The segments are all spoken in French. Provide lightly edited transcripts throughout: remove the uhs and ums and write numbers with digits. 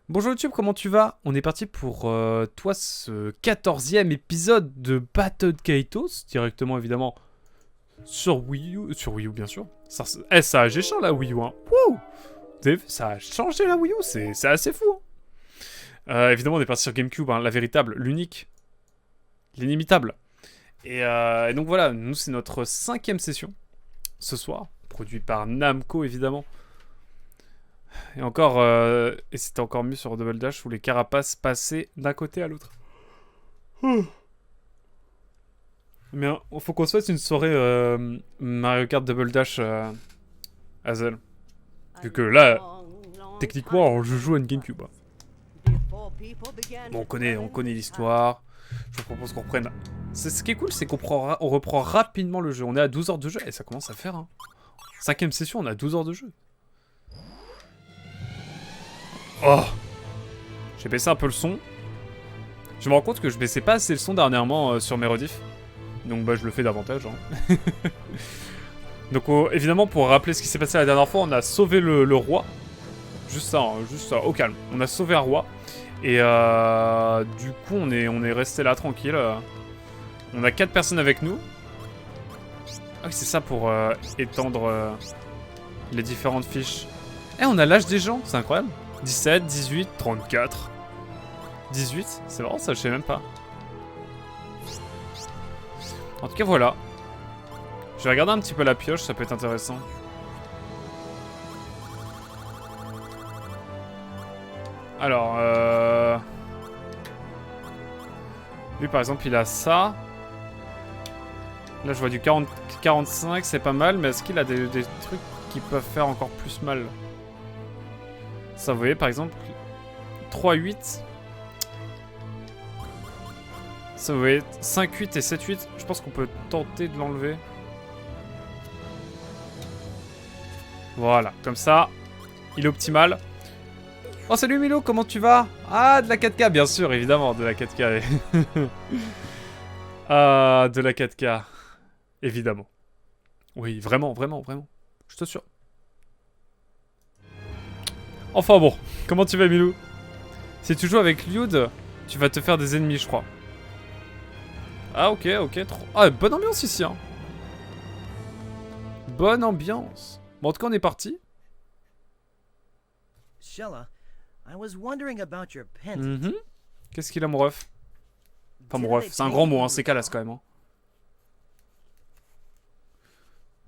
Bonjour YouTube, comment tu vas? On est parti pour toi ce 14e épisode de Battle Kaitos, directement évidemment sur Wii U bien sûr. Ça a géchant la Wii U hein. Wouh! Vous avez vu, ça a changé la Wii U, c'est assez fou hein. Évidemment on est parti sur GameCube, hein, la véritable, l'unique, l'inimitable. Et donc voilà, nous c'est notre 5e session ce soir, produit par Namco évidemment. Et encore, et c'était encore mieux sur Double Dash où les carapaces passaient d'un côté à l'autre. Mais faut qu'on se fasse une soirée Mario Kart Double Dash Hazel. Vu que là, techniquement, je joue à une GameCube. Bon, on connaît l'histoire. Je vous propose qu'on reprenne. Ce qui est cool, c'est qu'on reprend rapidement le jeu. On est à 12 heures de jeu et ça commence à faire. Hein. 5ème session, on a 12 heures de jeu. Oh! J'ai baissé un peu le son. Je me rends compte que je baissais pas assez le son dernièrement sur mes rediffs. Donc bah je le fais davantage. Hein. Donc évidemment pour rappeler ce qui s'est passé la dernière fois, on a sauvé le roi. Juste ça, au calme. On a sauvé un roi. Et du coup on est resté là tranquille. On a 4 personnes avec nous. Ah oui c'est ça pour étendre les différentes fiches. Eh on a l'âge des gens, c'est incroyable. 17, 18, 34. 18, c'est marrant ça, je sais même pas. En tout cas, voilà. Je vais regarder un petit peu la pioche, ça peut être intéressant. Alors, lui, par exemple, il a ça. Là, je vois du 40, 45, c'est pas mal, mais est-ce qu'il a des trucs qui peuvent faire encore plus mal? Ça, vous voyez, par exemple, 3-8. Ça, vous voyez, 5-8 et 7-8. Je pense qu'on peut tenter de l'enlever. Voilà, comme ça, il est optimal. Oh, salut Milo, comment tu vas? Ah, de la 4K, bien sûr, évidemment, de la 4K. Ah, de la 4K. Évidemment. Oui, vraiment, vraiment, vraiment. Je t'assure. Enfin bon, comment tu vas Milou? Si tu joues avec Lyud, tu vas te faire des ennemis, je crois. Ah ok, ok, trop... Ah, bonne ambiance ici, hein. Bonne ambiance. Bon, en tout cas, on est parti. Shella, I was wondering about your pendant. Qu'est-ce qu'il a, mon ref? Enfin, mon ref, c'est un grand mot, hein, c'est calasse quand même. Hein.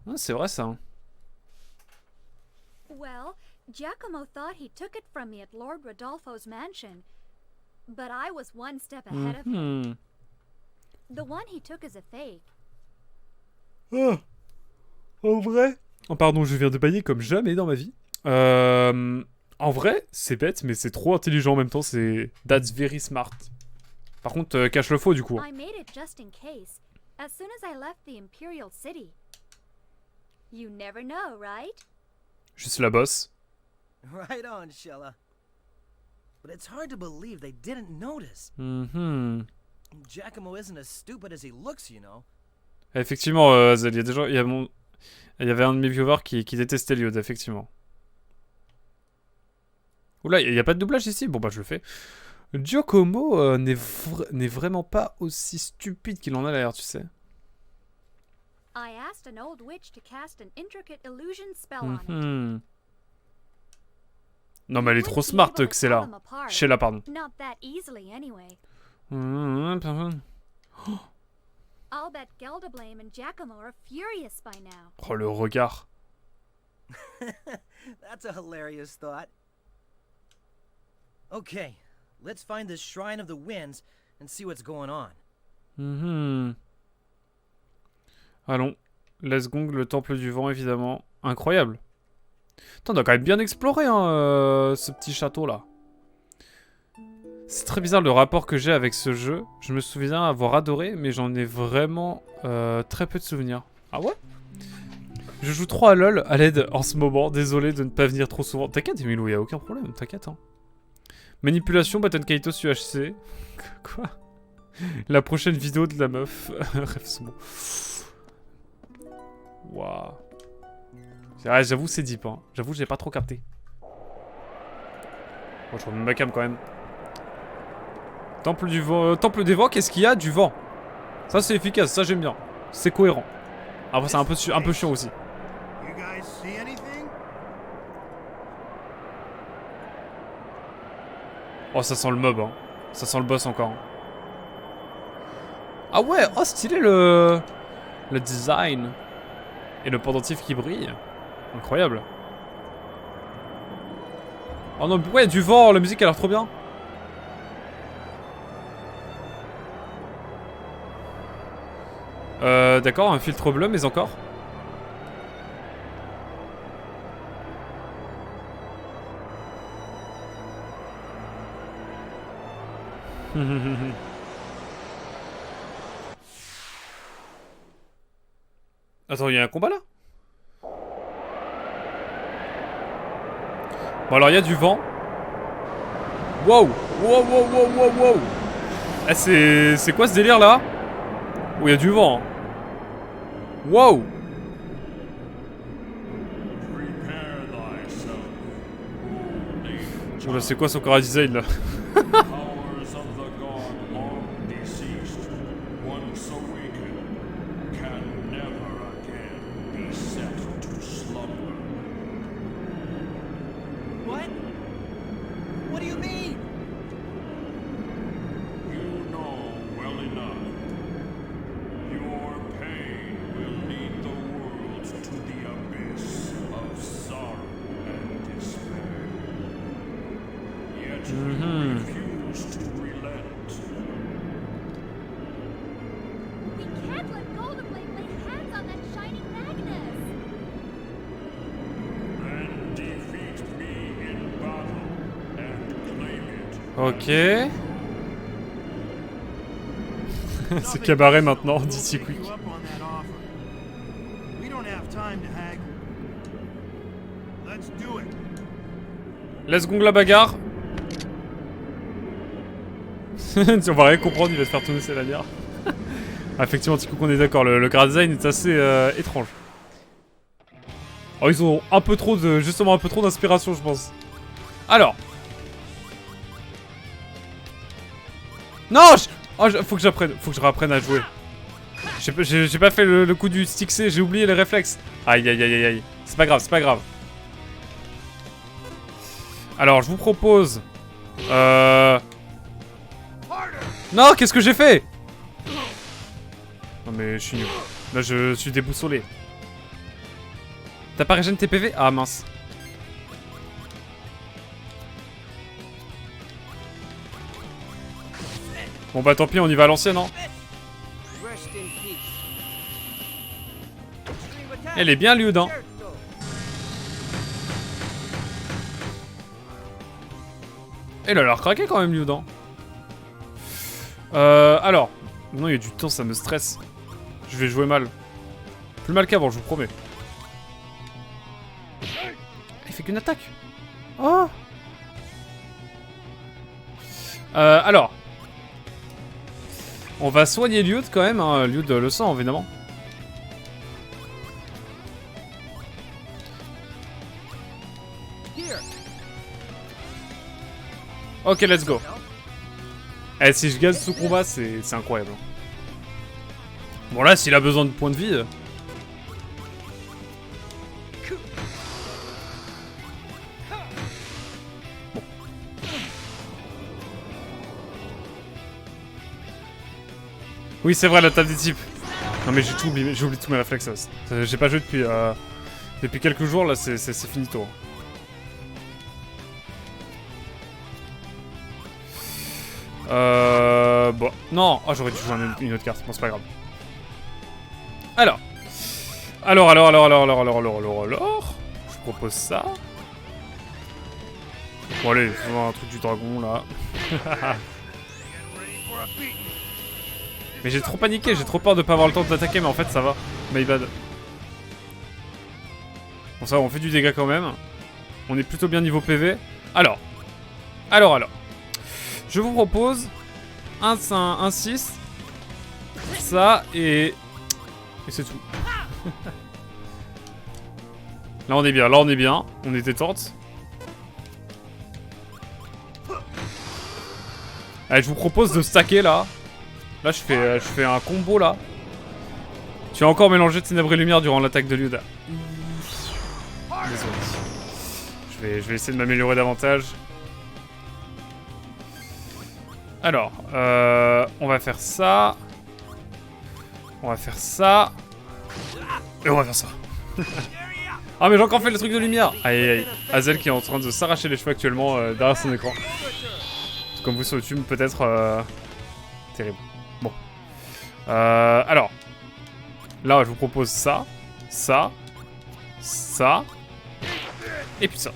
Ah, c'est vrai, ça. Hein. Well, Giacomo thought he took it from me at Lord Rodolfo's mansion, but I was one step ahead of him. The one he took is a fake. Ah, en vrai? Oh, pardon, je viens de bailler comme jamais dans ma vie. En vrai, c'est bête, mais c'est trop intelligent en même temps. C'est that's very smart. Par contre, cache le faux du coup. I made it just in case, as soon as I left the Imperial City. You never know, right? Juste la bosse. Right on, Shella. But it's hard to believe they didn't notice. Giacomo isn't as stupid as he looks, you know. Effectivement, il y a des gens, il y avait un de mes viewers qui détestait Lyod, effectivement. Oula, il n'y a pas de doublage ici? Bon bah je le fais. Giacomo n'est vraiment pas aussi stupide qu'il en a l'air, tu sais. I asked an old witch to cast an intricate illusion spell on it. Non mais elle est trop smart que c'est là. Sheila, pardon. Not that easily anyway. I'll bet Geldablame and Giacomo are furious by now. Oh le regard. That's a hilarious thought. Okay, let's find the Shrine of the Winds and see what's going on. Allons. Lesgong, le temple du vent, évidemment. Incroyable. Putain, on a quand même bien exploré hein, ce petit château là. C'est très bizarre le rapport que j'ai avec ce jeu. Je me souviens avoir adoré, mais j'en ai vraiment très peu de souvenirs. Ah ouais? Je joue trop à LoL à l'aide en ce moment. Désolé de ne pas venir trop souvent. T'inquiète, Emilou, y a aucun problème. T'inquiète. Hein. Manipulation, Baton Kaitos UHC. Quoi? La prochaine vidéo de la meuf. Rêve son. Waouh. J'avoue, c'est deep. Hein. J'avoue, j'ai pas trop capté. Bon, je remets ma cam quand même. Temple du vent, temple des vents, qu'est-ce qu'il y a? Du vent. Ça c'est efficace, ça j'aime bien. C'est cohérent. Après c'est un peu chiant aussi. Oh ça sent le mob hein. Ça sent le boss encore. Ah ouais, oh stylé le design. Et le pendentif qui brille. Incroyable. Oh non, ouais, du vent, la musique a l'air trop bien. D'accord, un filtre bleu, mais encore. Attends, il y a un combat là? Bon alors il y a du vent. Wow! Wow wow wow wow wow! Ah c'est quoi ce délire là? Oh il y a du vent. Wow! Oula c'est quoi son chara design là? Ok. C'est cabaret maintenant, d'ici quick. Let's go la bagarre. On va rien comprendre, il va se faire tourner ses lanières. Ah, effectivement, petit coup qu'on est d'accord, le chara design est assez étrange. Oh, ils ont un peu trop de, justement un peu trop d'inspiration, je pense. Alors. Non, faut que j'apprenne, faut que je réapprenne à jouer. J'ai pas fait le coup du stick C, j'ai oublié les réflexes. Aïe aïe aïe aïe aïe. C'est pas grave, c'est pas grave. Alors, je vous propose... Non, qu'est-ce que j'ai fait? Non mais je suis nul. Là, je suis déboussolé. T'as pas régène TPV? Ah mince. Bon bah tant pis, on y va à l'ancienne, hein. Elle est bien Liu Dan. Elle a l'air craqué quand même Liu Dan. Alors. Non, il y a du temps, ça me stresse. Je vais jouer mal. Plus mal qu'avant, je vous promets. Il fait qu'une attaque. Oh. Alors. On va soigner Liud quand même, hein. Liud le sang évidemment. Ok, let's go. Eh, si je gagne ce combat, c'est incroyable. Bon là, s'il a besoin de points de vie... Bon. Oui, c'est vrai, la table des types. Non mais j'ai oublié tous mes réflexes. J'ai pas joué depuis quelques jours, là, c'est finito. Bon. Non, oh, j'aurais dû jouer une autre carte, bon, c'est pas grave. Alors. Alors. Je propose ça. Bon, allez, un truc du dragon, là. Mais j'ai trop paniqué, j'ai trop peur de pas avoir le temps d'attaquer, mais en fait, ça va. My bad. Bon, ça va, on fait du dégât quand même. On est plutôt bien niveau PV. Alors. Je vous propose un 6. Ça et c'est tout. Là on est bien, on est détente. Allez, je vous propose de stacker là. Là, je fais un combo là. Tu as encore mélangé ténèbres et lumière durant l'attaque de Lyuda. Désolé. Je vais essayer de m'améliorer davantage. Alors, on va faire ça. On va faire ça. Et on va faire ça. Ah mais j'ai encore fait le truc de lumière. Aïe aïe aïe. Hazel qui est en train de s'arracher les cheveux actuellement derrière son écran. Comme vous sur YouTube peut-être terrible. Bon. Alors. Là je vous propose ça. Ça. Ça. Et puis ça.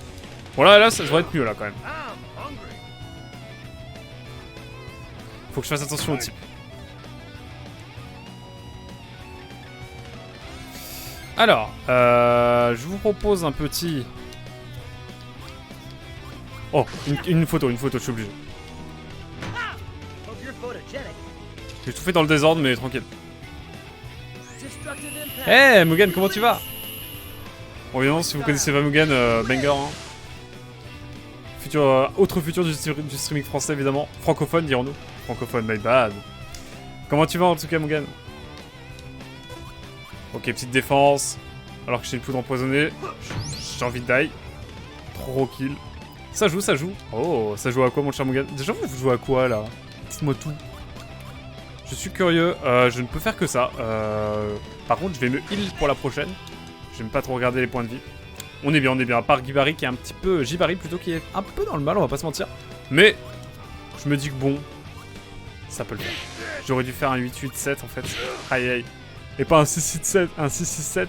Bon là ça devrait être mieux là quand même. Faut que je fasse attention au type. Alors, je vous propose un petit... Oh, une photo, je suis obligé. J'ai tout fait dans le désordre, mais tranquille. Hey, Mugen, comment tu vas? Bon, évidemment, si vous connaissez pas Mugen, banger, hein. Autre futur du streaming français, évidemment. Francophone, dirons-nous. Francophone, my bad. Comment tu vas, en tout cas, Mugen? Ok, petite défense. Alors que j'ai une poudre empoisonnée. J'ai envie de die. Trop kill. Ça joue, ça joue. Oh, ça joue à quoi, mon cher Mugen? Déjà, vous jouez à quoi, là? Dites-moi tout. Je suis curieux. Je ne peux faire que ça. Par contre, je vais me heal pour la prochaine. J'aime pas trop regarder les points de vie. On est bien, on est bien. À part Gibari qui est un petit peu... Gibari plutôt qui est un peu dans le mal, on va pas se mentir. Mais, je me dis que bon, ça peut le faire. J'aurais dû faire un 8-8-7 en fait. Aïe aïe. Et pas un 6-6-7, un 6-6-7.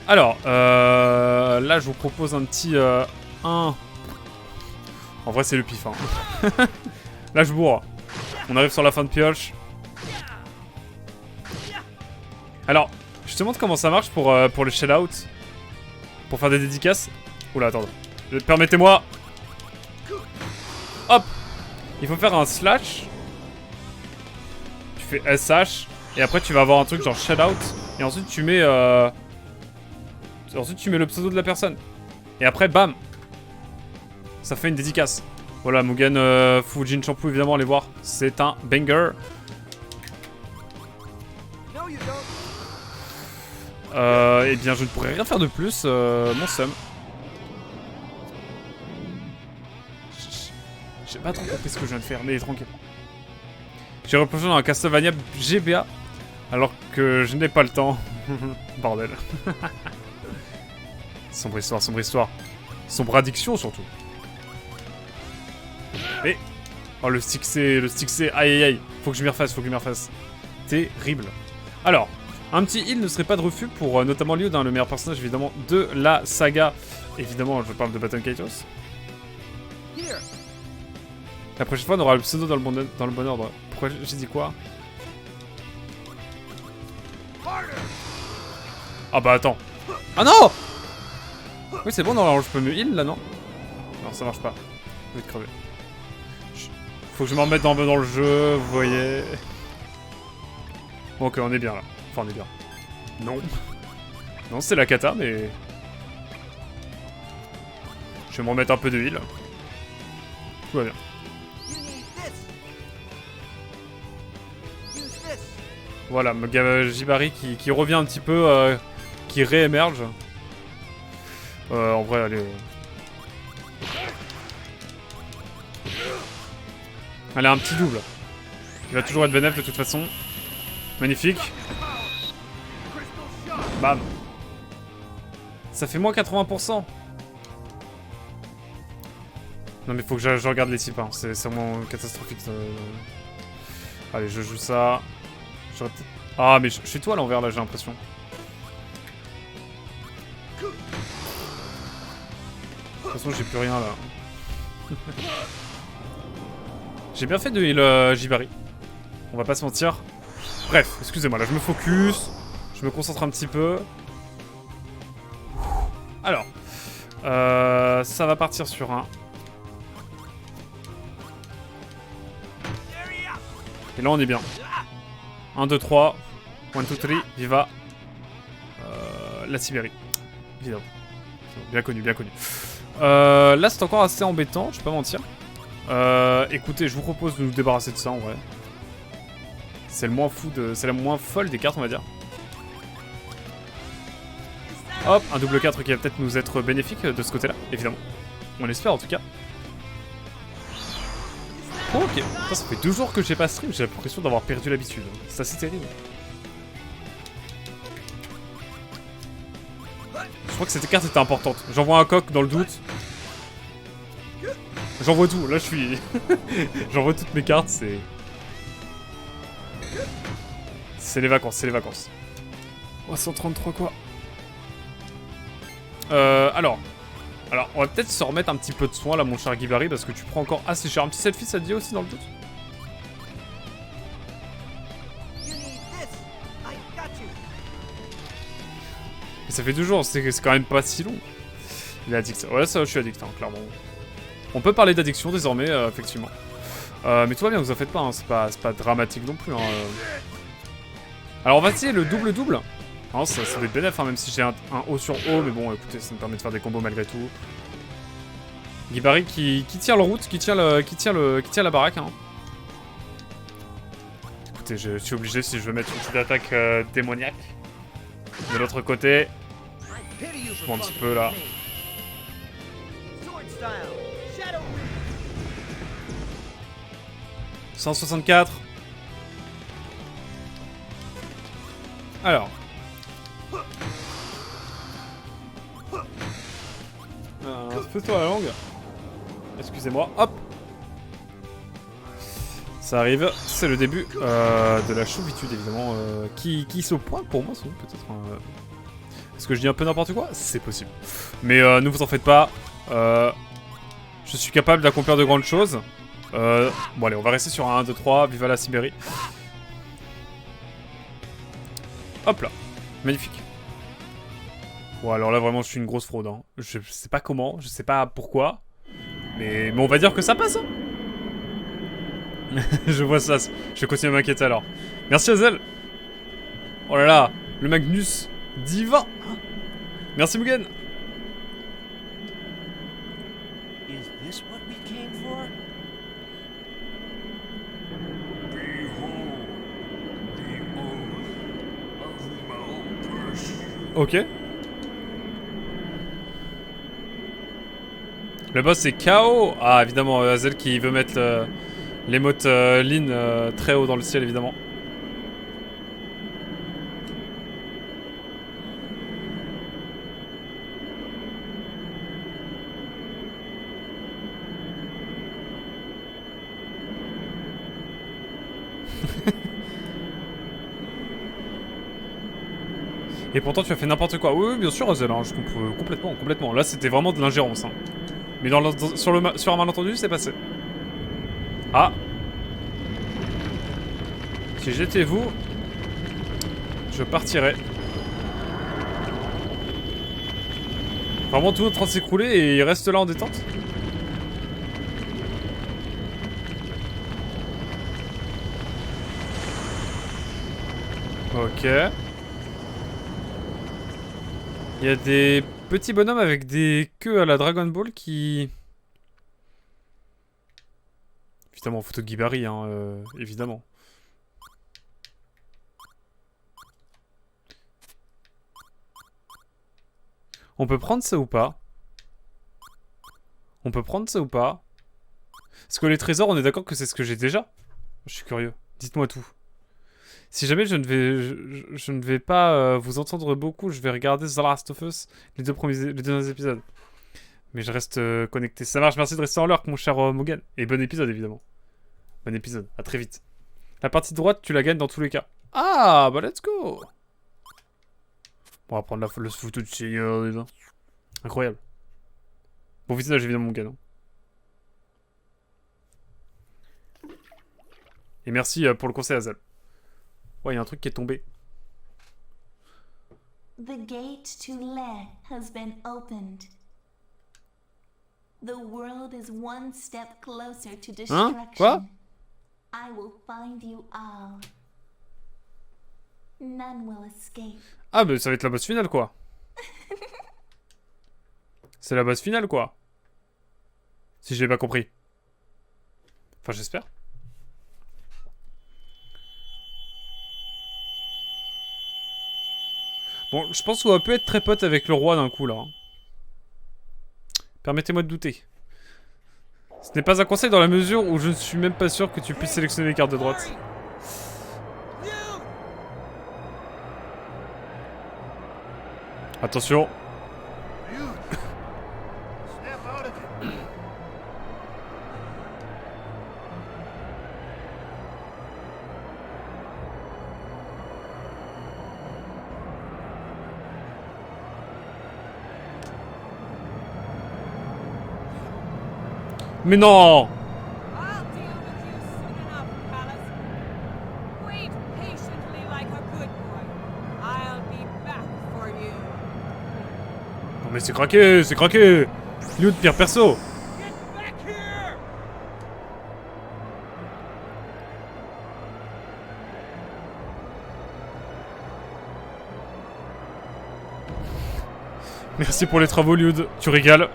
Alors, là je vous propose un petit 1. En vrai c'est le pif. Hein. Là je bourre. On arrive sur la fin de pioche. Alors, je te montre comment ça marche pour le shell out. Pour faire des dédicaces. Oula, attends. Permettez-moi. Hop. Il faut faire un slash. Tu fais SH. Et après tu vas avoir un truc genre shell out. Et ensuite tu mets le pseudo de la personne. Et après bam. Ça fait une dédicace. Voilà, Mugen Fujin Shampoo, évidemment, allez voir. C'est un banger. Eh bien, je ne pourrais rien faire de plus. Mon seum. J'ai pas trop compris ce que je viens de faire, mais tranquille. J'ai replongé dans un Castlevania GBA alors que je n'ai pas le temps. Bordel. Sombre histoire, sombre histoire. Sombre addiction surtout. Et... Oh, le stick C, aïe aïe aïe. Faut que je m'y refasse, faut que je m'y refasse. Terrible. Alors, un petit heal ne serait pas de refus pour notamment Lyuda, le meilleur personnage évidemment de la saga. Évidemment, je parle de Baton Kaitos. La prochaine fois, on aura le pseudo dans le bon ordre. Pourquoi j'ai dit quoi? Ah bah attends. Ah non! Oui, c'est bon, non, je peux me heal là, non? Non, ça marche pas. Je vais te crever. Faut que je m'en remette dans le jeu, vous voyez. Bon, ok, on est bien là. Enfin, on est bien. Non. Non, c'est la cata, mais... Je vais me remettre un peu de heal. Tout va bien. Voilà, Gibari qui revient un petit peu, qui réémerge. En vrai, allez... Elle a un petit double. Il va toujours être bénéf de toute façon. Magnifique. Bam. Ça fait moins 80%. Non mais faut que je regarde les types, hein. C'est vraiment catastrophique. Allez, je joue ça. Ah mais je suis toi à l'envers là, j'ai l'impression. De toute façon j'ai plus rien là. J'ai bien fait de heal Gibari. On va pas se mentir. Bref, excusez-moi, là je me focus. Je me concentre un petit peu. Alors. Ça va partir sur un. Et là on est bien. 1, 2, 3. 1, 2, 3. Viva. La Sibérie. Évidemment. Bien connu, bien connu. Là, c'est encore assez embêtant, je vais pas mentir. Écoutez, je vous propose de nous débarrasser de ça, en vrai. C'est le moins fou de... C'est la moins folle des cartes, on va dire. Hop, un double 4 qui va peut-être nous être bénéfique de ce côté-là, évidemment. On l'espère, en tout cas. Oh, ok. Ça fait 2 jours que j'ai pas stream, j'ai l'impression d'avoir perdu l'habitude. C'est assez terrible. Je crois que cette carte était importante. J'envoie un coq dans le doute. J'envoie tout, là je suis... J'envoie toutes mes cartes, c'est... C'est les vacances, c'est les vacances. Oh, 133 quoi. Alors, on va peut-être se remettre un petit peu de soin là, mon cher Guibari, parce que tu prends encore assez cher. Un petit selfie, ça te dit aussi dans le doute? Mais ça fait 2 jours, c'est quand même pas si long. Il est addict. Ouais, ça, je suis addict, hein, clairement. On peut parler d'addiction désormais, effectivement. Mais tout va bien, vous en faites pas, hein, c'est pas dramatique non plus. Hein, Alors, on va essayer le double-double. Hein, ça va être bénéf, hein, même si j'ai un haut sur haut, mais bon, écoutez, ça me permet de faire des combos malgré tout. Guibari qui tient le route, qui tient la baraque. Hein. Écoutez, je suis obligé si je veux mettre une petite attaque démoniaque. De l'autre côté, je vois un petit peu là. 164. Alors. Fais-toi la langue. Excusez-moi. Hop. Ça arrive. C'est le début de la chauvitude, évidemment. Qui se pointe pour moi, c'est peut-être un... Est-ce que je dis un peu n'importe quoi? C'est possible. Mais ne vous en faites pas. Je suis capable d'accomplir de grandes choses. Bon allez, on va rester sur un 1, 2, 3. Viva la Sibérie. Hop là. Magnifique. Bon alors là vraiment je suis une grosse fraude. Hein. Je sais pas comment, je sais pas pourquoi. Mais on va dire que ça passe. Hein. Je vois ça. Je vais continuer à m'inquiéter alors. Merci Azel. Oh là là. Le Magnus divin. Merci Mugen. Ok. Le boss c'est KO. Ah évidemment Azel qui veut mettre l'émote Lyn très haut dans le ciel évidemment. Et pourtant tu as fait n'importe quoi. Oui, bien sûr Azel, hein, je comprends complètement. Là c'était vraiment de l'ingérence. Hein. Mais sur un malentendu c'est passé. Ah. Si j'étais vous, je partirais. Vraiment tout est en train de s'écrouler et il reste là en détente. Ok. Il y a des petits bonhommes avec des queues à la Dragon Ball qui... Évidemment, photo de Guibari, hein, évidemment. On peut prendre ça ou pas? On peut prendre ça ou pas? Parce que les trésors, on est d'accord que c'est ce que j'ai déjà? Je suis curieux. Dites-moi tout. Si jamais je ne vais pas vous entendre beaucoup, je vais regarder The Last of Us, les deux derniers épisodes. Mais je reste connecté. Ça marche, merci de rester en lurk, mon cher Mugen. Et bon épisode, évidemment. Bon épisode, à très vite. La partie droite, tu la gagnes dans tous les cas. Ah, bah let's go. On va prendre le photo de Seigneur, déjà. Incroyable. Bon visionnage, évidemment, Mugen. Et merci pour le conseil, Azel. Ouais, il y a un truc qui est tombé. The gate to Leh has been opened. The world is one step closer to destruction. Hein? Quoi? I will find you all. None will escape. Ah, mais ça va être la boss finale, quoi. C'est la boss finale, quoi. Si j'ai pas compris. Enfin, j'espère. Bon, je pense qu'on va peut être très pote avec le roi d'un coup, là. Permettez-moi de douter. Ce n'est pas un conseil dans la mesure où je ne suis même pas sûr que tu puisses sélectionner les cartes de droite. Attention. Mais non! I'll deal with you soon enough, Palace. Wait patiently like a good boy. I'll be back for you. Non mais c'est craqué, c'est craqué! Liu de pire perso! Get back here! Merci pour les travaux, Liud. Tu régales.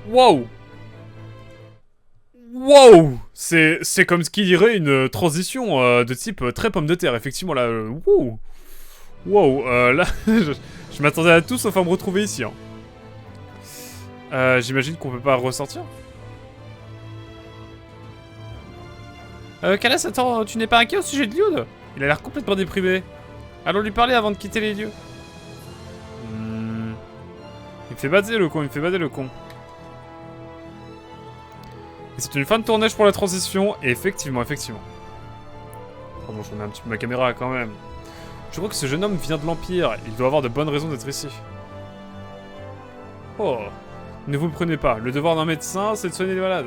Wow! Wow! C'est comme ce qui dirait une transition de type très pomme de terre, effectivement, là. Wow! Wow, là, je m'attendais à tout sauf à me retrouver ici. Hein. J'imagine qu'on peut pas ressortir. Kalas, attends, tu n'es pas inquiet au sujet de Liud? Il a l'air complètement déprimé. Allons lui parler avant de quitter les lieux. Il me fait bader le con, il me fait bader le con. Et c'est une fin de tournage pour la transition, et effectivement. Pardon, je remets un petit peu ma caméra quand même. Je crois que ce jeune homme vient de l'Empire, il doit avoir de bonnes raisons d'être ici. Oh, ne vous prenez pas, le devoir d'un médecin, c'est de soigner les malades.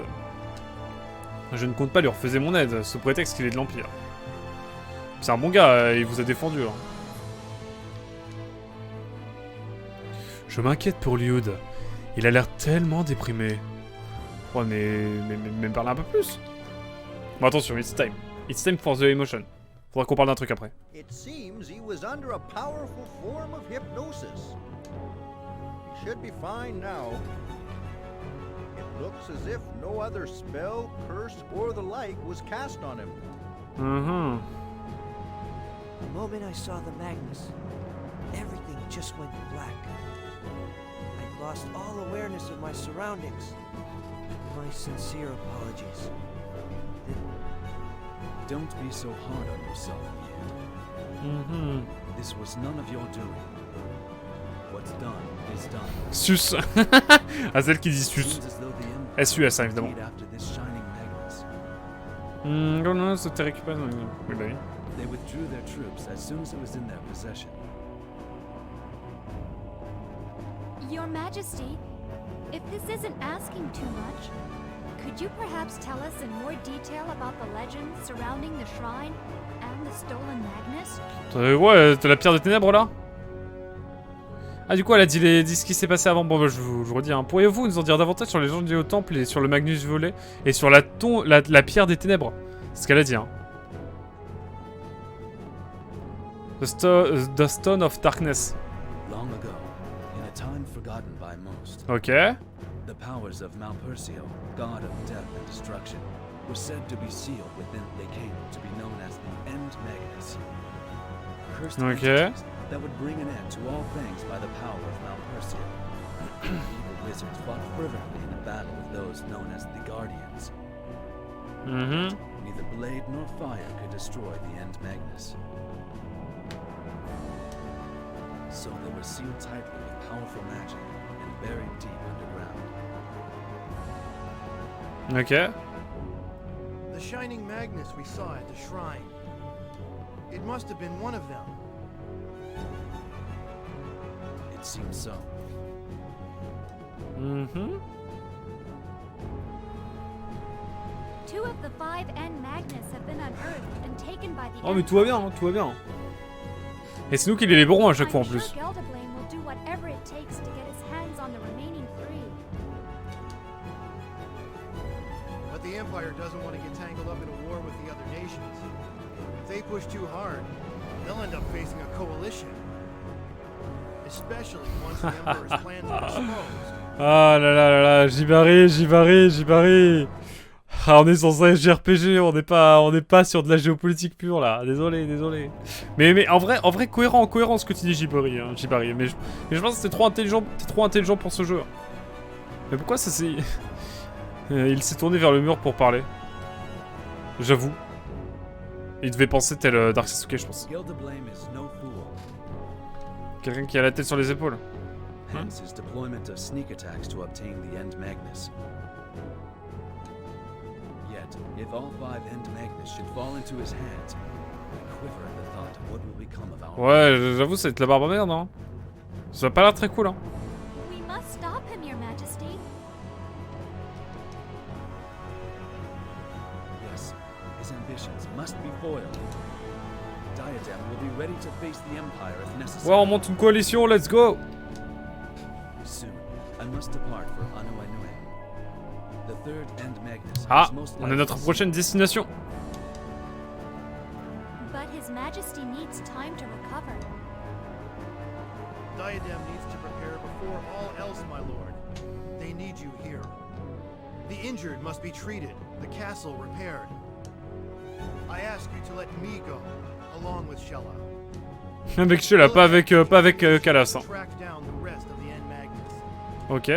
Je ne compte pas lui refuser mon aide, sous prétexte qu'il est de l'Empire. C'est un bon gars, il vous a défendu. Hein. Je m'inquiète pour Liud. Il a l'air tellement déprimé. Ouais, mais me parler un peu plus. Bon, attention, it's time. It's time for the emotion. Faudra qu'on parle d'un truc après. It seems he was under a powerful form of hypnosis. He should be fine now. It looks as if no other spell, curse, or the like was cast on him. The moment I saw the Magnus, everything just went black. I lost all awareness of my surroundings. My sincere apologies. Don't be so hard on yourself, Liud. This was none of your doing. What's done is done. Sus. À celle qui dit sus. Seems as though the Empire SUS, hein, évidemment. stayed after this shining Magnus. Non, c'était récupéré. Oui, bah oui. They withdrew their troops as soon as it was in their possession. Your Majesty, if this isn't asking too much, could you perhaps tell us in more detail about the legends surrounding the shrine and the stolen Magnus? Ouais, t'as la pierre des ténèbres là? Ah, du coup, elle a dit ce qui s'est passé avant. Bon, bah, je vous redis. Hein. Pourriez-vous nous en dire davantage sur les gens liés au temple et sur le Magnus volé et sur la pierre des ténèbres? C'est ce qu'elle a dit. Hein. The Stone of Darkness. Long ago, in a time forgotten by most, Ok. the powers of Malpercio, god of death and destruction, were said to be sealed within they came to be known as the End Magnus. Cursed entities that would bring an end to all things by the power of Malpercio. Evil wizards fought fervently in a battle with those known as the Guardians. Neither blade nor fire could destroy the End Magnus. So they were sealed tightly with powerful magic and buried deep underground. Ok. The shining Magnus we saw at the shrine. It must have been one of them. It seems so. Two of the 5 End Magnus have been unearthed and taken by the Oh, mais tout va bien, hein, tout va bien. Et c'est nous qui les libérons à chaque fois en I'm plus. sure Gelderblame will do whatever it takes to get his hands on the remaining 3. But the Empire doesn't want to get tangled up in a war with the other nations. If they push too hard, they'll end up facing a coalition. Especially once the Emperor's plans are exposed. Ah là là là là, Jibari. Ah, on est dans un JRPG, on n'est pas sur de la géopolitique pure là. Désolé. Mais en vrai cohérent ce que tu dis, Jibari. Mais je pense que t'es trop intelligent pour ce jeu. Mais pourquoi ça s'est... Il s'est tourné vers le mur pour parler. J'avoue. Il devait penser tel Dark Sasuke, je pense. Quelqu'un qui a la tête sur les épaules. Hence his deployment of sneak attacks to obtain the End Magnus. Yet, if all 5 End Magnus should fall into his hands, I quiver at the thought of what will become of our... Ouais, j'avoue, ça va être la barbe à merde, hein. Ça a pas l'air très cool, hein. We must stop him, Your Majesty. Yes, his ambitions must be foiled. Diadem will be ready to face the Empire if necessary. Ouais, on monte une coalition, let's go. Soon, I must depart for Anouenue. The third End Magnus Ah, is most on est likely notre prochaine destination. But His Majesty needs time to recover. Diadem needs to prepare before all else, my lord. They need you here. The injured must be treated, the castle repaired. I ask you to let me go, along with Shella. Avec Sheila, pas avec Kalas. Hein. Track down the rest of the End Magnus. Ok.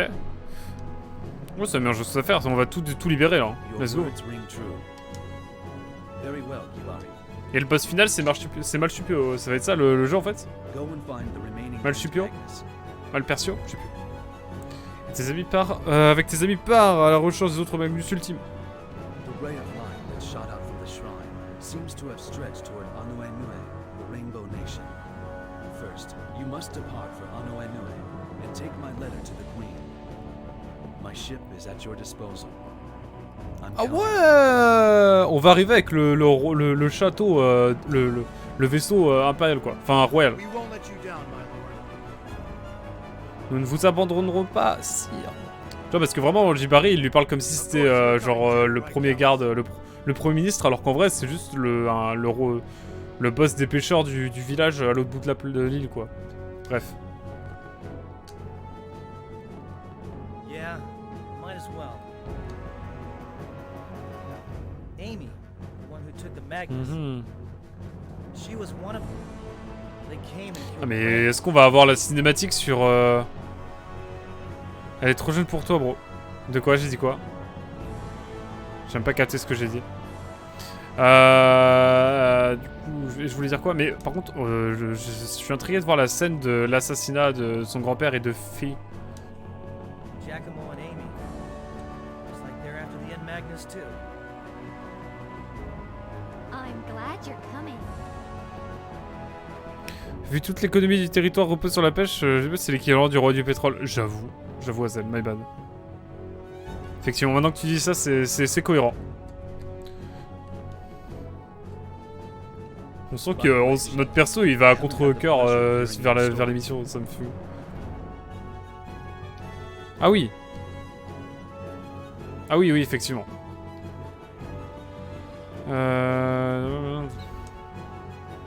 Ouais, ça met un jeu à faire, on va tout libérer là. Your Let's go. words ring true. Very well, Kibari. Et le boss final, c'est Malchupio. Ça va être ça le jeu en fait? Go and find the remaining Malchupio? End Magnus. Malpercio? Je sais plus. Avec tes amis part à la recherche des autres Magnus ultimes. The ray of light that shot out from the shrine seems to have stretched toward Anouenue, the Rainbow Nation. First, you must depart for Anouenue and take my letter to the Queen. My ship is at your disposal. I'm Ah counting- ouais! On va arriver avec le château, le vaisseau impérial quoi. Enfin royal. We won't let you down, my lord. Nous ne vous abandonnerons pas, sire. Tu vois, parce que vraiment, Jibari, il lui parle comme si c'était genre le premier garde, le premier ministre, alors qu'en vrai, c'est juste le boss des pêcheurs du village à l'autre bout de l'île, quoi. Bref. Yeah, might as well. Amy, the one who took the Magnus, Mhm. she was one of them. They came and killed Ah, mais Brand. est-ce qu'on va avoir la cinématique sur... Elle est trop jeune pour toi, bro. De quoi? J'ai dit quoi? J'aime pas capter ce que j'ai dit. Du coup, je voulais dire quoi? Mais par contre, je suis intrigué de voir la scène de l'assassinat de son grand-père et de Fee. Giacomo and Amy. Looks like they're after the End Magnus too. I'm glad you're coming. Vu toute l'économie du territoire repose sur la pêche, c'est l'équivalent du roi du pétrole. J'avoue, Azel, my bad. Effectivement, maintenant que tu dis ça, c'est cohérent. On sent que notre perso, il va à contre-cœur vers l'émission, ça me fout. Ah oui. Ah oui, effectivement.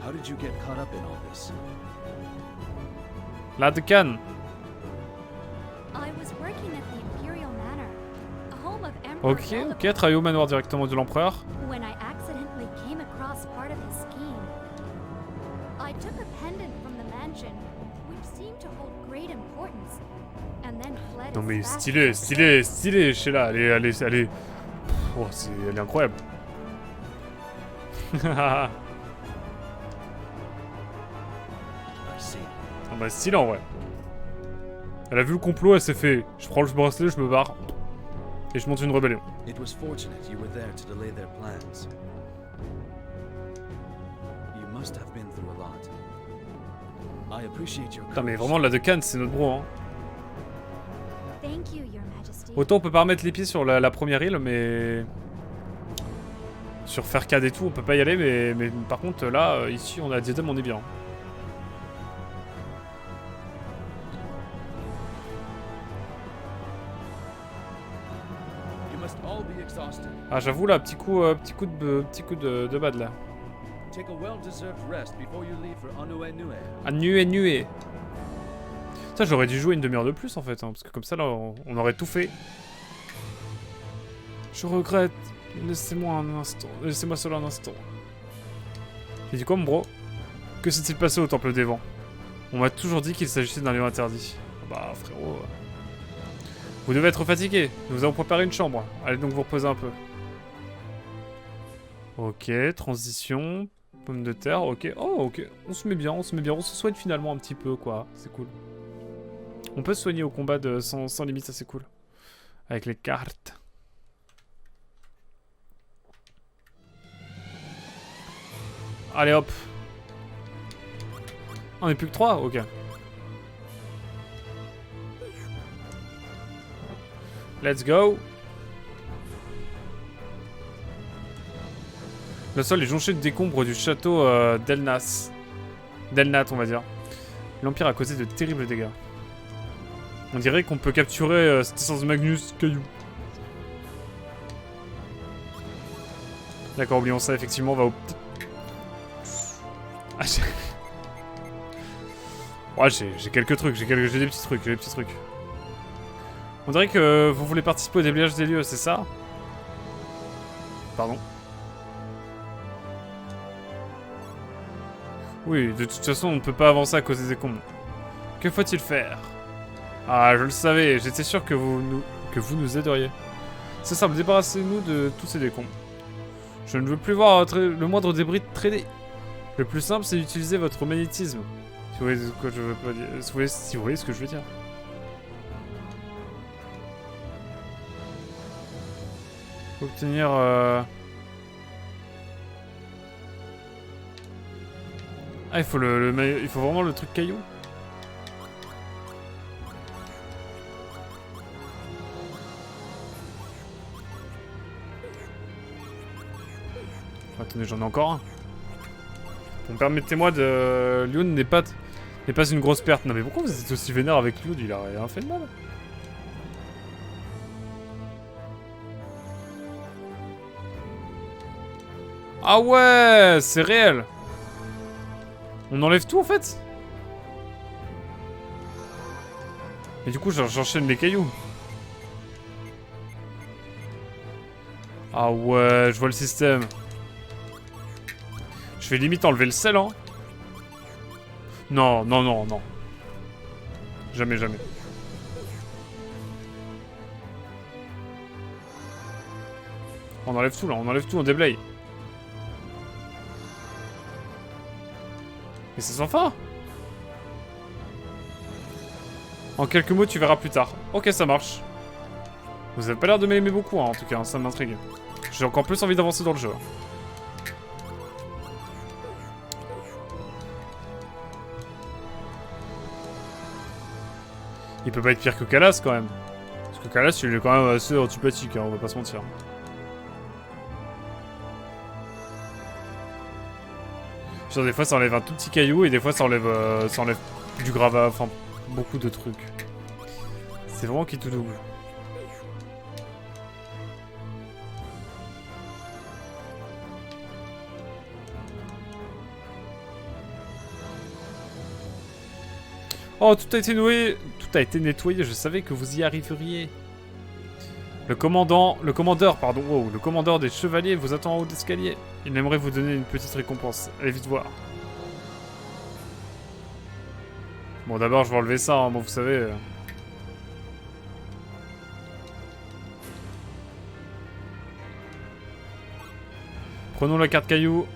How did you get caught up in all this? La de Cannes. I was working at the Imperial Manor, a home of Emperor Ok, travailler au manoir directement de l'empereur. when I accidentally came across part of his scheme. I took a pendant from the mansion, which seemed to hold great importance, and then fled Non as mais fast stylé, Sheila, elle est... elle est incroyable. Ah I see. bah stylé en vrai. Elle a vu le complot, elle s'est fait, je prends le bracelet, je me barre. Et je monte une rébellion. It was fortunate you were there to delay their plans. You must have been through a lot. I appreciate your Putain mais courage. vraiment la de Cannes c'est notre bro hein. Thank you, Your Majesty. Autant on peut pas remettre les pieds sur la première île mais... Sur Fercade et tout on peut pas y aller mais par contre là ici on a Diadem on est bien. You must all be exhausted. Ah j'avoue là petit coup de bad là. Take a well-deserved rest before you leave for Anue. Ah, nué. Ça, j'aurais dû jouer une demi-heure de plus en fait, hein, parce que comme ça, là, on aurait tout fait. Je regrette. Laissez-moi un instant. Laissez-moi seul un instant. J'ai dit quoi, mon bro? Que s'est-il passé au Temple des Vents? On m'a toujours dit qu'il s'agissait d'un lieu interdit. Bah, frérot. Vous devez être fatigué. Nous avons préparé une chambre. Allez donc vous reposer un peu. Ok, transition. Pomme de terre, ok. Oh, ok. On se met bien, on se met bien. On se soigne finalement un petit peu, quoi. C'est cool. On peut se soigner au combat sans limite, ça c'est cool. Avec les cartes. Allez hop. On est plus que 3, ok. Let's go. Le sol est jonché de décombres du château d'Elnas. D'Elnat, on va dire. L'Empire a causé de terribles dégâts. On dirait qu'on peut capturer cette essence de Magnus Caillou. D'accord, oublions ça, effectivement, on va au... Ah, ouais, j'ai quelques trucs, j'ai des petits trucs, On dirait que vous voulez participer au déblayage des lieux, c'est ça? Pardon. Oui, de toute façon, on ne peut pas avancer à cause des décombres. Que faut-il faire? Ah, je le savais, j'étais sûr que vous nous aideriez. C'est simple, débarrassez-nous de tous ces décombres. Je ne veux plus voir le moindre débris traîner. Le plus simple, c'est d'utiliser votre magnétisme. Si vous voyez ce que je veux pas dire. Si vous voyez ce que je veux dire. Obtenir... Ah, il faut il faut vraiment le truc caillou. Attendez, j'en ai encore un. Bon, permettez-moi de... Lune n'est pas une grosse perte. Non mais pourquoi vous êtes aussi vénère avec Lune? Il a rien fait de mal. Ah ouais, c'est réel. On enlève tout en fait. Et du coup j'enchaîne les cailloux. Ah ouais, je vois le système. Je vais limite enlever le sel, hein. Non. Jamais. On enlève tout là, on déblaye. Mais c'est sans fin. En quelques mots, tu verras plus tard. Ok, ça marche. Vous avez pas l'air de m'aimer beaucoup, hein, en tout cas, hein, ça m'intrigue. J'ai encore plus envie d'avancer dans le jeu. Il peut pas être pire que Calas quand même. Parce que Calas, il est quand même assez antipathique, hein, on va pas se mentir. Genre des fois ça enlève un tout petit caillou et des fois ça enlève du gravat, enfin beaucoup de trucs. C'est vraiment qui tout double. Oh, tout a été nettoyé, je savais que vous y arriveriez. Le commandeur des chevaliers vous attend en haut de l'escalier. Il aimerait vous donner une petite récompense. Allez vite voir. Bon, d'abord, je vais enlever ça, hein, bon, vous savez. Prenons la carte caillou.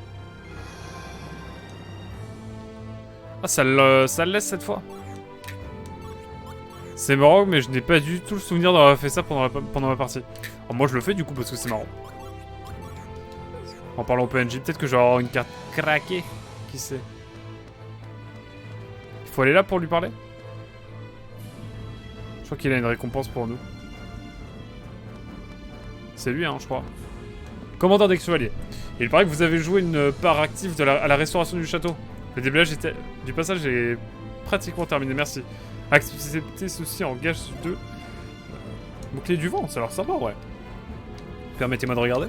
Ah, ça le laisse cette fois. C'est marrant, mais je n'ai pas du tout le souvenir d'avoir fait ça pendant ma partie. Alors moi je le fais du coup parce que c'est marrant. En parlant au PNJ, peut-être que je vais avoir une carte craquée. Qui sait? Il faut aller là pour lui parler? Je crois qu'il a une récompense pour nous. C'est lui, hein, je crois. Commandeur des chevaliers. Il paraît que vous avez joué une part active à la restauration du château. Le déblayage du passage est pratiquement terminé, merci. Accepter ceci en gage de... bouclier du vent, ça a l'air sympa, ouais. Permettez-moi de regarder.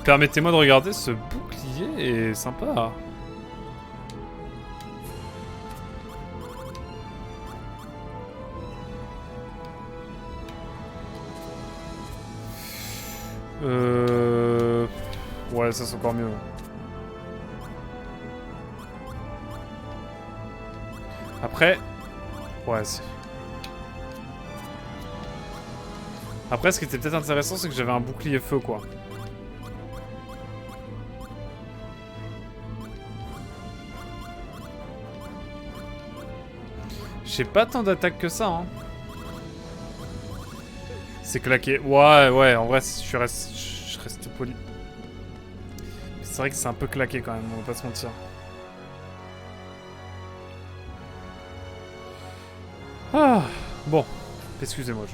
Permettez-moi de regarder ce bouclier, est sympa. Ouais, ça c'est encore mieux. Après... Ouais, c'est... Après, ce qui était peut-être intéressant, c'est que j'avais un bouclier feu, quoi. J'ai pas tant d'attaques que ça, hein. C'est claqué. Ouais, en vrai, je reste poli. C'est vrai que c'est un peu claqué, quand même, on va pas se mentir. Ah, bon. Excusez-moi,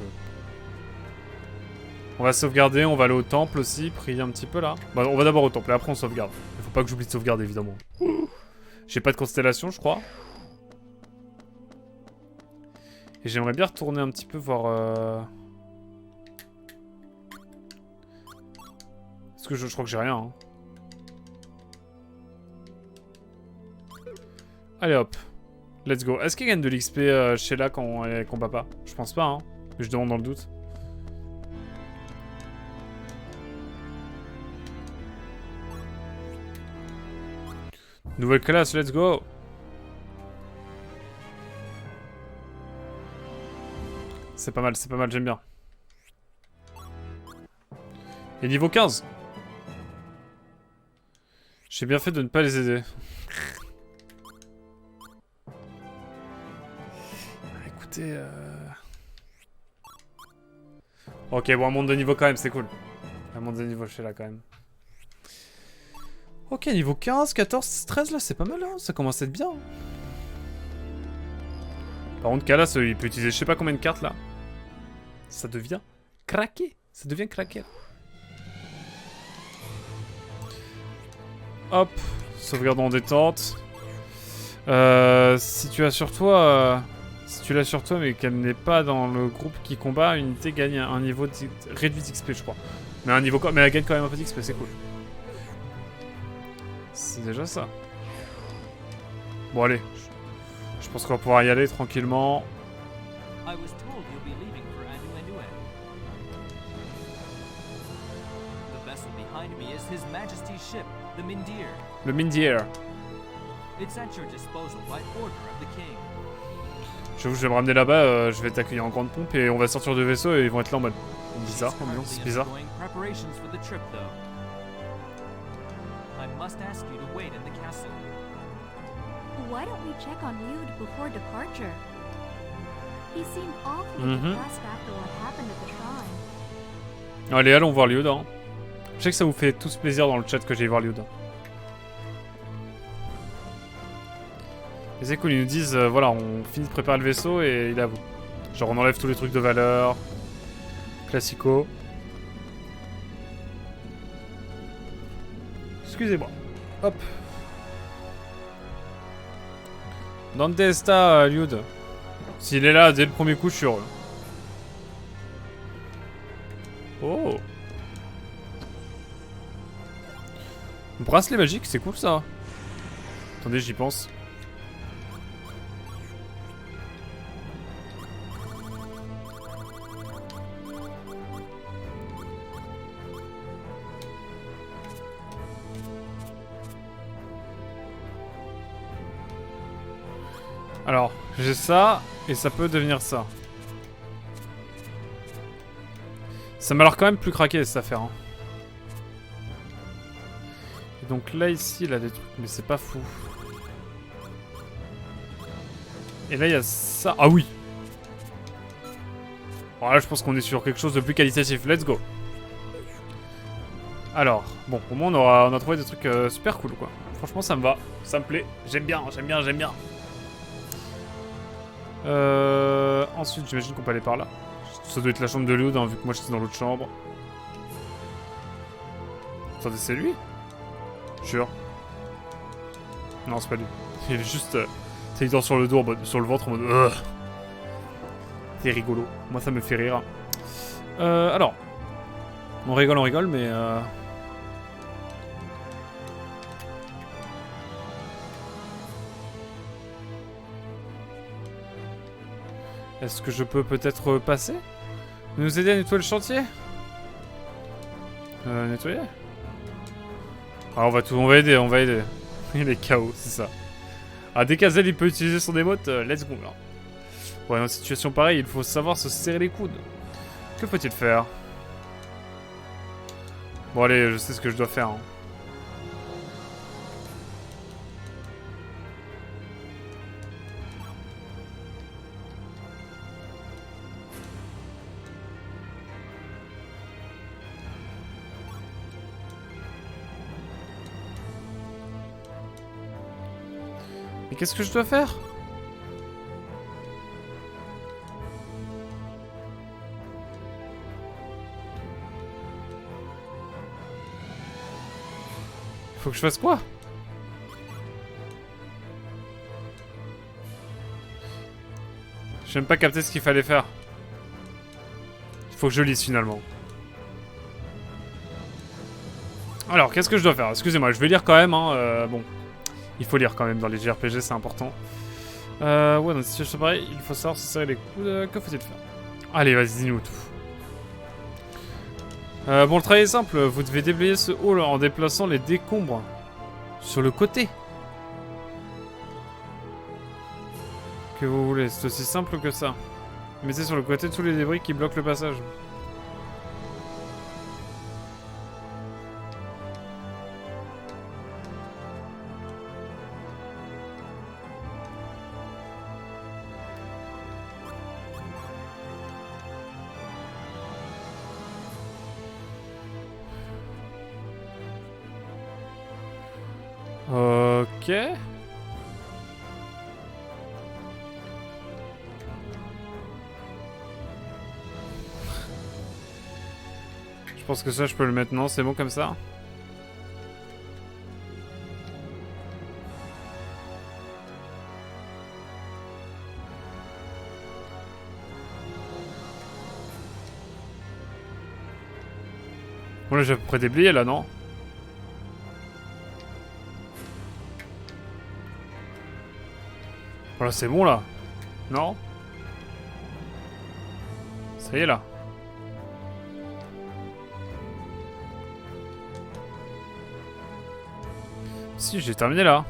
On va sauvegarder, on va aller au temple aussi, prier un petit peu là. Bah, on va d'abord au temple et après on sauvegarde. Il faut pas que j'oublie de sauvegarder évidemment. J'ai pas de constellation, je crois. Et j'aimerais bien retourner un petit peu voir... Parce que je crois que j'ai rien. Hein. Allez hop. Let's go. Est-ce qu'il gagne de l'XP Sheila quand elle combat pas? Je pense pas, hein. Mais je demande dans le doute. Nouvelle classe, let's go. C'est pas mal, j'aime bien. Et niveau 15. J'ai bien fait de ne pas les aider. Écoutez... Ok, bon, un monde de niveau quand même, c'est cool. Un monde de niveau chez là quand même. Ok, niveau 15, 14, 13 là, c'est pas mal, hein. Ça commence à être bien. Par contre, Kalas, il peut utiliser je sais pas combien de cartes là. Ça devient craqué. Ça devient craqué. Hop, sauvegarde en détente. Si tu l'as sur toi, mais qu'elle n'est pas dans le groupe qui combat, une unité gagne un niveau réduit d'XP, je crois. Mais un niveau, mais elle gagne quand même un peu d'XP, c'est cool. C'est déjà ça. Bon allez, je pense qu'on va pouvoir y aller tranquillement. Le Mindir. J'avoue, je vais me ramener là-bas, je vais t'accueillir en grande pompe et on va sortir du vaisseau et ils vont être là en mode... Bizarre, ambiance bizarre. Why don't we check on Lude before departure? He seemed awfully depressed after what happened at the shrine. Allez, allons voir Lude. Hein. Je sais que ça vous fait tous plaisir dans le chat que j'aille voir Lude. Et c'est cool, ils nous disent, voilà, on finit de préparer le vaisseau et il est à vous. Genre on enlève tous les trucs de valeur. Classico. Excusez-moi. Hop. Dante está, Lude. S'il est là dès le premier coup, je suis heureux. Oh. Bracelet magique, c'est cool ça. Attendez, j'y pense. Alors, j'ai ça, et ça peut devenir ça. Ça m'a l'air quand même plus craqué cette affaire. Hein. Et donc là, ici, il a des trucs, mais c'est pas fou. Et là, il y a ça. Ah oui! Bon, là, je pense qu'on est sur quelque chose de plus qualitatif. Let's go! Alors, bon, au moins, on a trouvé des trucs super cool, quoi. Franchement, ça me va. Ça me plaît. J'aime bien, j'aime bien, j'aime bien. Ensuite, j'imagine qu'on peut aller par là. Ça doit être la chambre de Lude, hein, vu que moi j'étais dans l'autre chambre. Attendez, c'est lui? Jure. Non, c'est pas lui. Il est juste... t'as les dents sur le dos, en mode, sur le ventre, en mode... C'est rigolo. Moi, ça me fait rire. Alors. On rigole, mais... Est-ce que je peux peut-être passer? Nous aider à nettoyer le chantier? Nettoyer? Ah, on va aider, on va aider. Il est KO, c'est ça. Ah, dès qu'Azel il peut utiliser son émote, let's go là. Ouais, dans une situation pareille, il faut savoir se serrer les coudes. Que faut-il faire? Bon, allez, je sais ce que je dois faire. Hein. Mais qu'est-ce que je dois faire? Faut que je fasse quoi? J'ai même pas capté ce qu'il fallait faire. Il faut que je lise finalement. Alors, qu'est-ce que je dois faire? Excusez-moi, je vais lire quand même, hein. Bon, il faut lire quand même dans les JRPG, c'est important. Ouais, dans une situation pareille, il faut savoir se serrer les coudes. Que faut-il faire? Allez, vas-y, dis-nous tout. Bon, le travail est simple. Vous devez déblayer ce hall en déplaçant les décombres sur le côté. Que vous voulez, c'est aussi simple que ça. Mettez sur le côté tous les débris qui bloquent le passage. Ok. Je pense que ça, je peux le mettre. Non, c'est bon comme ça. Bon, là, j'ai à peu près déblayé, là, non? Voilà, c'est bon là. Non? Ça y est là. Si, j'ai terminé là.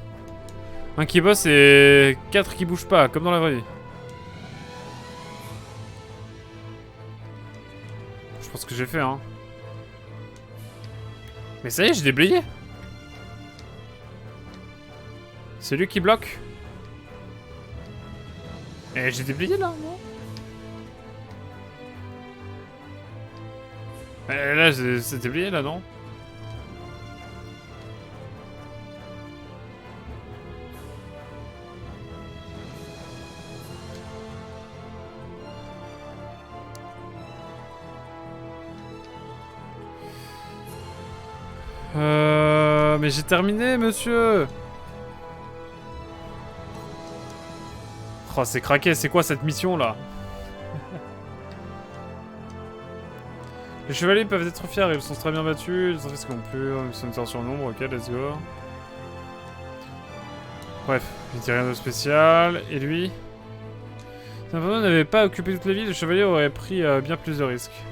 Un qui bosse et 4 qui bougent pas, comme dans la vraie vie. Je pense que j'ai fait, hein. Mais ça y est, j'ai déblayé. C'est lui qui bloque. Eh, j'ai déblayé là, non? Eh, là, c'est déblayé là, non? Mais j'ai terminé, monsieur! Oh, c'est craqué, c'est quoi cette mission là? Les chevaliers peuvent être fiers, ils sont très bien battus, ils ont fait ce qu'on peut, ils sont une sur nombre, ok, let's go. Bref, il dit rien de spécial. Et lui? Si l'imposant n'avait pas occupé toute la ville, les chevaliers auraient pris bien plus de risques.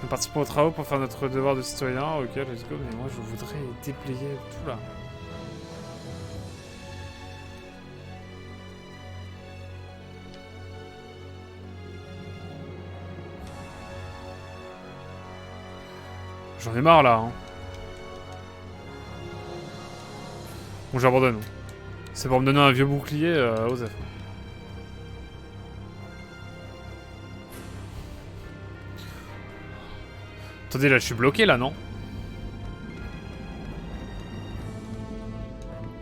Nous participons aux travaux pour faire notre devoir de citoyen, ok, let's go, mais moi je voudrais déblayer tout là. J'en ai marre là. Hein. Bon, j'abandonne. C'est pour me donner un vieux bouclier, Osef. Attendez, là, je suis bloqué là, non?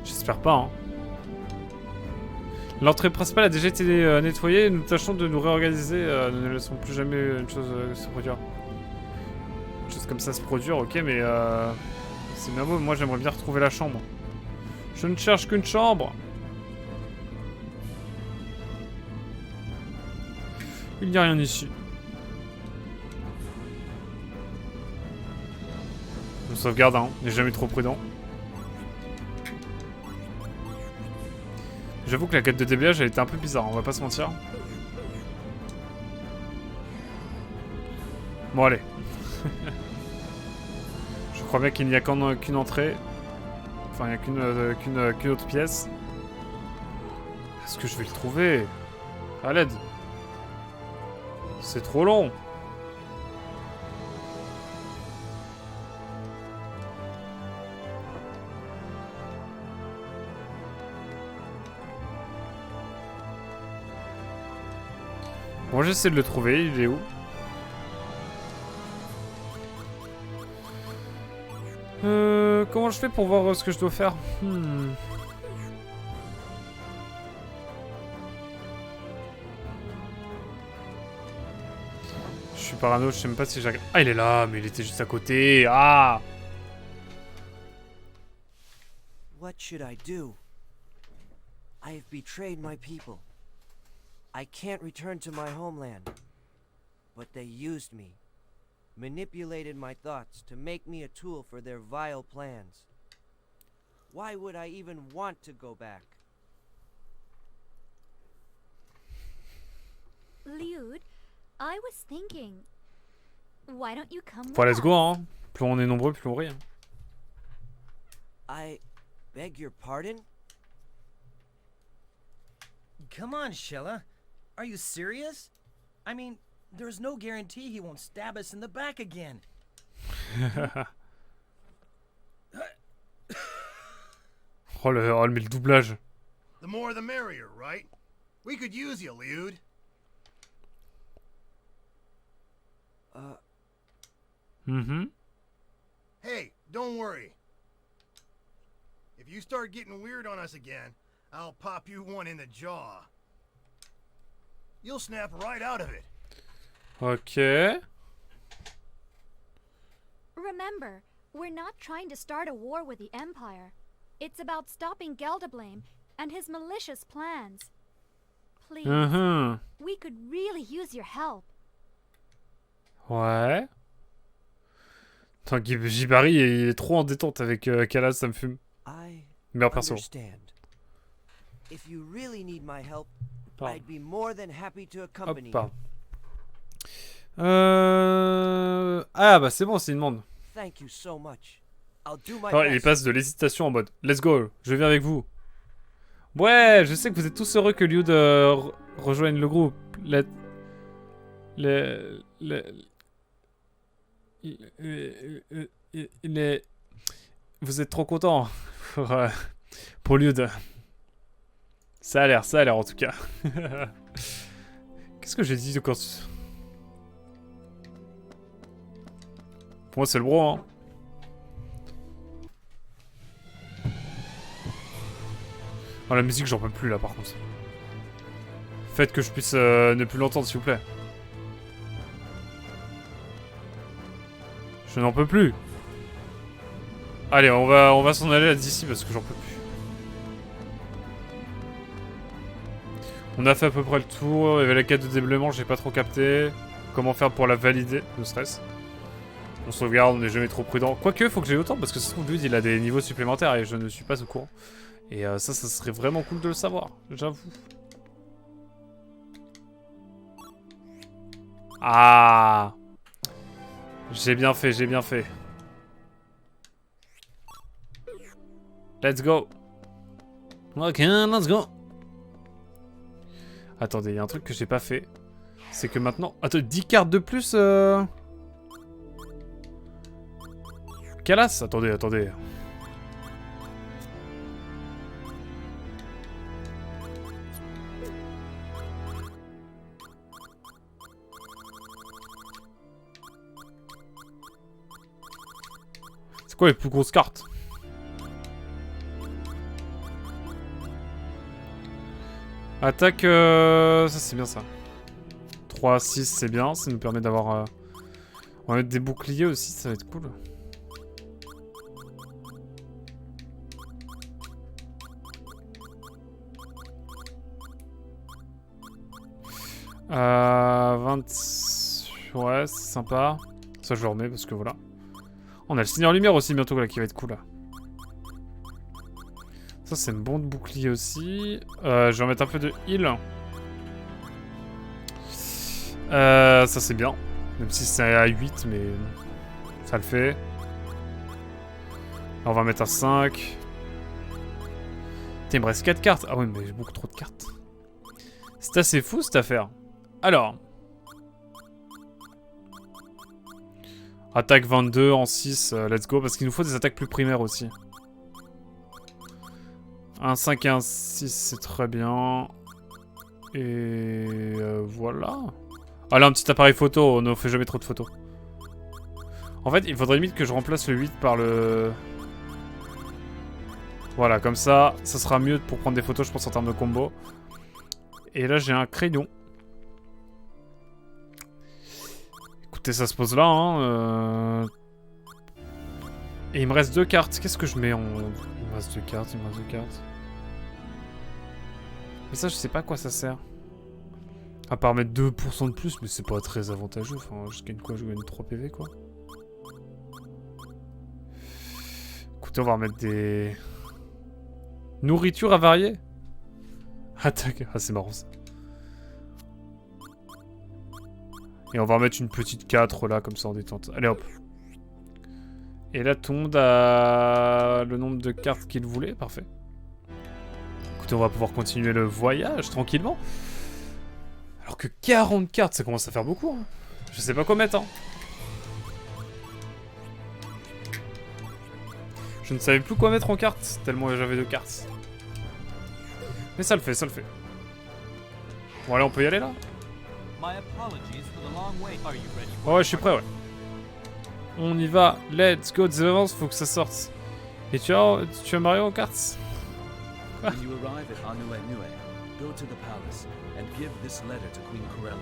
J'espère pas, hein. L'entrée principale a déjà été nettoyée. Nous tâchons de nous réorganiser. Nous ne laissons plus jamais une chose se produire. Une chose comme ça se produire, ok, mais c'est bien beau. Moi, j'aimerais bien retrouver la chambre. Je ne cherche qu'une chambre. Il n'y a rien ici. Je sauvegarde, hein. N'est jamais trop prudent. J'avoue que la quête de déblayage, elle était un peu bizarre, on va pas se mentir. Bon, allez. Je crois bien qu'il n'y a qu'une entrée. Enfin, il n'y a qu'une autre pièce. Est-ce que je vais le trouver? À l'aide. C'est trop long. Bon, j'essaie de le trouver. Il est où? Comment je fais pour voir ce que je dois faire? Je suis parano, je sais même pas si j'ai... Ah, il est là, mais il était juste à côté. Ah! What should I do? I have betrayed my people. I can't return to my homeland. But they used me, manipulated my thoughts to make me a tool for their vile plans. Why would I even want to go back? Liud, I was thinking, why don't you come Enfin, with let's go, us? hein. Plus on est nombreux, plus on rit. Hein. I beg your pardon? Come on, Shella. Are you serious? I mean, there's no guarantee he won't stab us in the back again. Oh, mais le doublage. The more the merrier, right? We could use you, Liud. Hey, don't worry. If you start getting weird on us again, I'll pop you one in the jaw. You'll snap right out of it. Ok. Remember, we're not trying to start a war with the Empire. It's about stopping Geldablame and his malicious plans. Please, we could really use your help. Ouais. Attends, Jibari, il est trop en détente avec Kalas, ça me fume. I Meilleur perso. understand. If you really need my help, Pardon. I'd be more than happy to Hop, accompany you. pardon. Ah, bah c'est bon, c'est une demande. Thank you so much. I'll do my Alors, il best. passe de l'hésitation en mode let's go, je viens avec vous. Ouais, je sais que vous êtes tous heureux que Liud rejoigne le groupe. Vous êtes trop contents pour Liud. Ça a l'air en tout cas. Qu'est-ce que j'ai dit quand... Pour moi c'est le bro, hein. Oh, la musique, j'en peux plus là par contre. Faites que je puisse ne plus l'entendre, s'il vous plaît. Je n'en peux plus. Allez, on va s'en aller d'ici parce que j'en peux plus. On a fait à peu près le tour. Il y avait la quête de déblaiement, j'ai pas trop capté. Comment faire pour la valider, le stress. On sauvegarde, on n'est jamais trop prudent. Quoique, faut que j'ai autant parce que ça se trouve, lui, il a des niveaux supplémentaires et je ne suis pas au courant. Et ça serait vraiment cool de le savoir, j'avoue. Ah! J'ai bien fait, j'ai bien fait. Let's go. Ok, let's go. Attendez, il y a un truc que j'ai pas fait. C'est que maintenant... Attends, 10 cartes de plus Kalas? Attendez. C'est quoi les plus grosses cartes? Attaque, ça c'est bien ça. 3, 6 c'est bien, ça nous permet d'avoir... On va mettre des boucliers aussi, ça va être cool. Ouais, c'est sympa. Ça je le remets parce que voilà. On a le Seigneur Lumière aussi bientôt là qui va être cool là. Ça c'est une bon de bouclier aussi. Je vais remettre un peu de heal. Ça c'est bien. Même si c'est à 8, mais ça le fait. Là, on va mettre à 5. Putain, il me reste 4 cartes. Ah oui, mais j'ai beaucoup trop de cartes. C'est assez fou cette affaire. Alors. Attaque 22 en 6, let's go. Parce qu'il nous faut des attaques plus primaires aussi. Un 5 et un 6, c'est très bien. Et voilà. Ah là, un petit appareil photo, on ne fait jamais trop de photos. En fait, il faudrait limite que je remplace le 8 par le... Voilà, comme ça sera mieux pour prendre des photos, je pense, en termes de combo. Et là, j'ai un crayon. Écoutez, ça se pose là, hein. Et il me reste 2 cartes. Qu'est-ce que je mets en... Il me reste 2 cartes, il me reste 2 cartes. Mais ça, je sais pas à quoi ça sert. À part mettre 2% de plus, mais c'est pas très avantageux. Enfin, je gagne quoi? Je gagne 3 PV, quoi. Écoutez, on va remettre des... Nourriture à varier. Attaque. Ah, c'est marrant, ça. Et on va remettre une petite 4, là, comme ça, en détente. Allez, hop. Et là, tout le monde a le nombre de cartes qu'il voulait. Parfait. Écoutez, on va pouvoir continuer le voyage, tranquillement. Alors que 40 cartes, ça commence à faire beaucoup. Hein. Je sais pas quoi mettre. Hein. Je ne savais plus quoi mettre en cartes, tellement j'avais 2 cartes. Mais ça le fait, ça le fait. Bon, allez, on peut y aller, là? Ouais, je suis prêt, ouais. On y va, let's go, des avances, faut que ça sorte. Et tu as Mario en cartes? When you arrive at Anuenue, go to the palace and give this letter to Queen Corellia.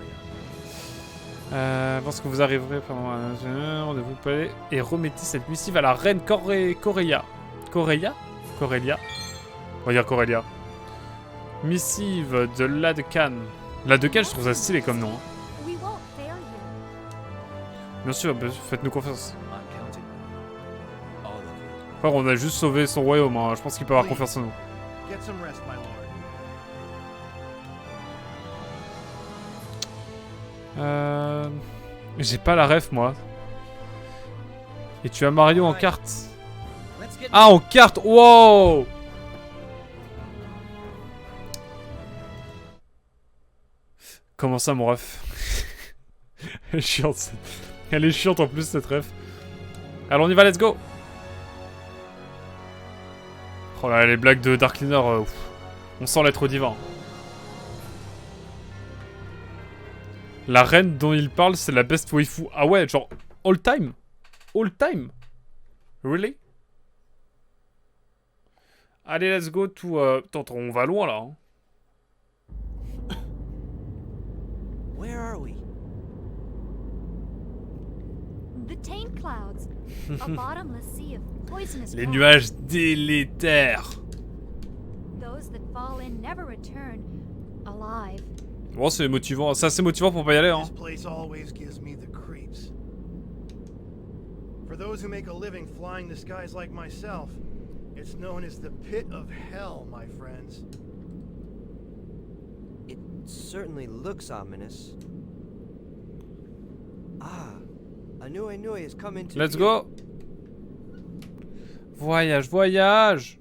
Lorsque vous arriverez pendant un rendez-vous au palais et remettez cette missive à la reine Corellia. Corellia? Corellia? On va dire Corellia. Missive de Ladecan. Ladecan, je trouve ça stylé comme nom. Hein. We won't fail you. Bien sûr, faites-nous confiance. I'm counting all of you. Frère, on a juste sauvé son royaume. Hein. Je pense qu'il peut avoir confiance en nous. Get some rest, my lord. J'ai pas la ref, moi. Et tu as Mario en carte. Ah, en carte. Wow. Comment ça, mon ref? Elle est chiante. Elle est chiante en plus, cette ref. Alors, on y va, let's go. Oh là, les blagues de Dark Cleaner, on sent l'être divin. La reine dont il parle, c'est la best waifu. Ah ouais, genre, all time? All time? Really? Allez, let's go to... Attends, on va loin, là. Hein. Where are we? The taint clouds. A bottomless sea of poisonous Les fog. nuages délétères. Those that fall in never return alive. Bon, c'est motivant. C'est assez motivant pour pas y aller, hein. This place always gives me the creeps. For those who make a living flying the skies like myself, it's known as the pit of hell, my friends. It certainly looks ominous. Ah, Anuenue has come into Let's view. go. Voyage, voyage.